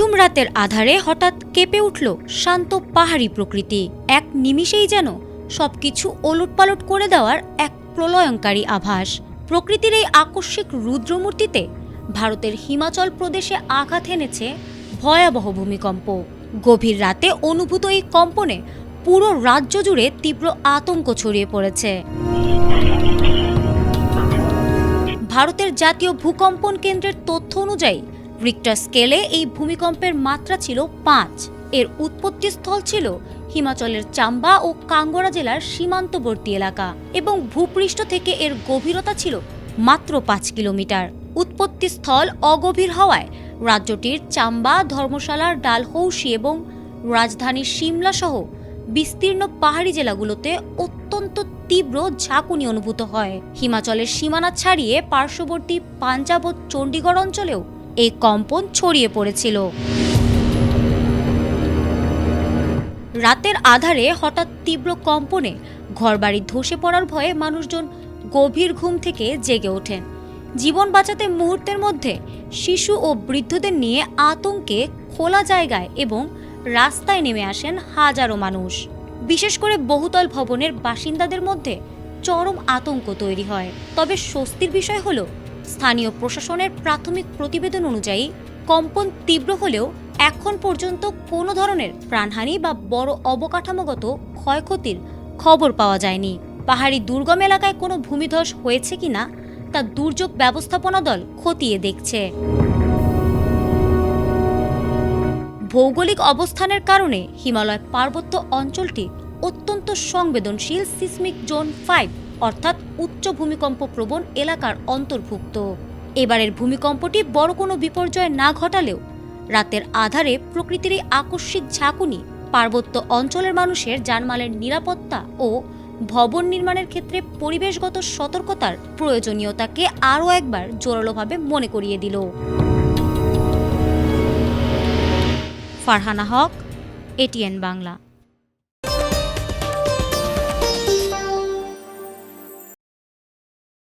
নিঝুম রাতের আধারে হঠাৎ কেঁপে উঠল শান্ত পাহাড়ি প্রকৃতি। এক নিমিষেই যেন সবকিছু ওলটপালট করে দেওয়ার এক প্রলয়ঙ্কারী আভাস। প্রকৃতির এই আকস্মিক রুদ্রমূর্তিতে ভারতের হিমাচল প্রদেশে আঘাত এনেছে ভয়াবহ ভূমিকম্প। গভীর রাতে অনুভূত এই কম্পনে পুরো রাজ্য জুড়ে তীব্র আতঙ্ক ছড়িয়ে পড়েছে। ভারতের জাতীয় ভূকম্পন কেন্দ্রের তথ্য অনুযায়ী রিক্টার স্কেলে এই ভূমিকম্পের মাত্রা ছিল ৫। এর উৎপত্তিস্থল ছিল হিমাচলের চাম্বা ও কাঙ্গড়া জেলার সীমান্তবর্তী এলাকা এবং ভূপৃষ্ঠ থেকে এর গভীরতা ছিল মাত্র ৫ কিলোমিটার। উৎপত্তিস্থল অগভীর হওয়ায় রাজ্যটির চাম্বা, ধর্মশালার ডালহৌসি এবং রাজধানী সিমলা সহ বিস্তীর্ণ পাহাড়ি জেলাগুলোতে অত্যন্ত তীব্র ঝাঁকুনি অনুভূত হয়। হিমাচলের সীমানা ছাড়িয়ে পার্শ্ববর্তী পাঞ্জাব ও চণ্ডীগড় অঞ্চলেও এই কম্পন ছড়িয়ে পড়েছিল। রাতের আধারে হঠাৎ তীব্র কম্পনে ঘরবাড়ি ধসে পড়ার ভয়ে মানুষজন গভীর ঘুম থেকে জেগে ওঠেন। জীবন বাঁচাতে মুহূর্তের মধ্যে শিশু ও বৃদ্ধদের নিয়ে আতঙ্কে খোলা জায়গায় এবং রাস্তায় নেমে আসেন হাজারো মানুষ। বিশেষ করে বহুতল ভবনের বাসিন্দাদের মধ্যে চরম আতঙ্ক তৈরি হয়। তবে স্বস্তির বিষয় হলো, স্থানীয় প্রশাসনের প্রাথমিক প্রতিবেদন অনুযায়ী কম্পন তীব্র হলেও এখন পর্যন্ত কোনো ধরনের প্রাণহানি বা বড় অবকাঠামোগত ক্ষয়ক্ষতির খবর পাওয়া যায়নি। পাহাড়ি দুর্গম এলাকায় কোনো ভূমিধস হয়েছে কিনা তা দুর্যোগ ব্যবস্থাপনা দল খতিয়ে দেখছে। ভৌগোলিক অবস্থানের কারণে হিমালয় পার্বত্য অঞ্চলটি অত্যন্ত সংবেদনশীল সিসমিক জোন ৫ অর্থাৎ উচ্চ ভূমিকম্প প্রবণ এলাকার অন্তর্ভুক্ত। এবারের ভূমিকম্পটি বড় কোনো বিপর্যয় না ঘটালেও রাতের আধারে প্রকৃতির এই আকস্মিক ঝাঁকুনি পার্বত্য অঞ্চলের মানুষের জানমালের নিরাপত্তা ও ভবন নির্মাণের ক্ষেত্রে পরিবেশগত সতর্কতার প্রয়োজনীয়তাকে আরও একবার জোরালোভাবে মনে করিয়ে দিল। ফারহানা হক, এটিএন বাংলা।